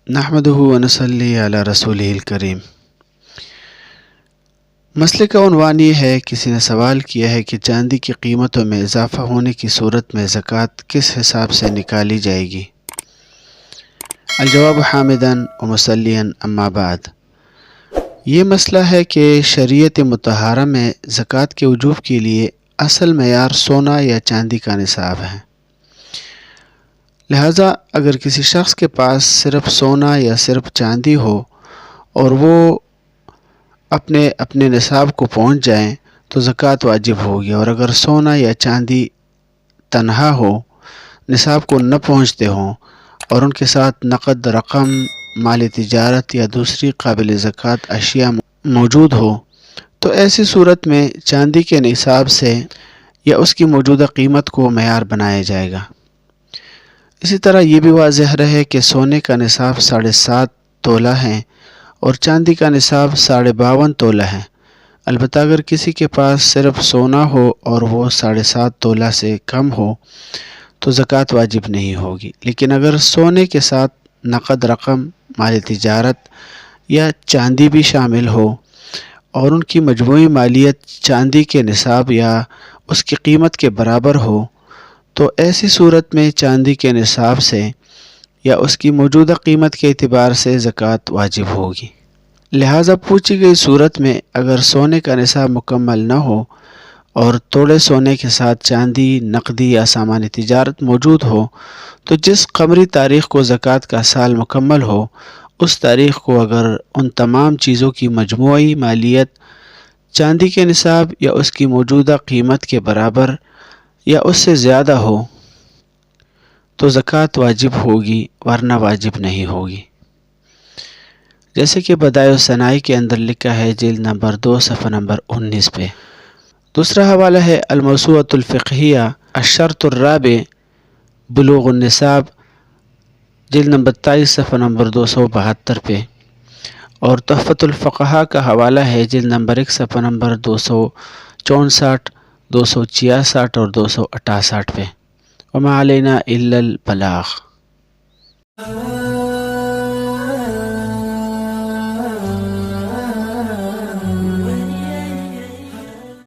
نحمدہ ونصلی علی رسولہ الکریم۔ مسئلے کا عنوان یہ ہے، کسی نے سوال کیا ہے کہ چاندی کی قیمتوں میں اضافہ ہونے کی صورت میں زکوٰۃ کس حساب سے نکالی جائے گی؟ الجواب حامداً ومصلیاً اما بعد۔ یہ مسئلہ ہے کہ شریعت مطہرہ میں زکوٰۃ کے وجوب کے لیے اصل معیار سونا یا چاندی کا نصاب ہے۔ لہٰذا اگر کسی شخص کے پاس صرف سونا یا صرف چاندی ہو اور وہ اپنے نصاب کو پہنچ جائیں تو زکوٰۃ واجب ہوگی، اور اگر سونا یا چاندی تنہا ہو، نصاب کو نہ پہنچتے ہوں اور ان کے ساتھ نقد رقم، مال تجارت یا دوسری قابل زکوٰۃ اشیاء موجود ہو، تو ایسی صورت میں چاندی کے نصاب سے یا اس کی موجودہ قیمت کو معیار بنایا جائے گا۔ اسی طرح یہ بھی واضح رہے کہ سونے کا نصاب 7.5 تولہ ہے اور چاندی کا نصاب 52.5 تولہ ہے۔ البتہ اگر کسی کے پاس صرف سونا ہو اور وہ 7.5 تولہ سے کم ہو تو زکوٰۃ واجب نہیں ہوگی، لیکن اگر سونے کے ساتھ نقد رقم، مال تجارت یا چاندی بھی شامل ہو اور ان کی مجموعی مالیت چاندی کے نصاب یا اس کی قیمت کے برابر ہو تو ایسی صورت میں چاندی کے نصاب سے یا اس کی موجودہ قیمت کے اعتبار سے زکوٰۃ واجب ہوگی۔ لہٰذا پوچھی گئی صورت میں اگر سونے کا نصاب مکمل نہ ہو اور تھوڑے سونے کے ساتھ چاندی، نقدی یا سامان تجارت موجود ہو تو جس قمری تاریخ کو زکوٰۃ کا سال مکمل ہو، اس تاریخ کو اگر ان تمام چیزوں کی مجموعی مالیت چاندی کے نصاب یا اس کی موجودہ قیمت کے برابر یا اس سے زیادہ ہو تو زکوٰۃ واجب ہوگی، ورنہ واجب نہیں ہوگی۔ جیسے کہ بدائع الصنائع کے اندر لکھا ہے، جلد نمبر 2 صفحہ نمبر 19 پہ۔ دوسرا حوالہ ہے الموسوعۃ الفقہیہ الشرط الرابع بلوغ النصاب، جلد نمبر 23 صفحہ نمبر 272 پہ، اور تحفۃ الفقہاء کا حوالہ ہے، جلد نمبر 1 صفحہ نمبر 264، 266 اور 268 پہ۔ وما علینا الا البلاغ۔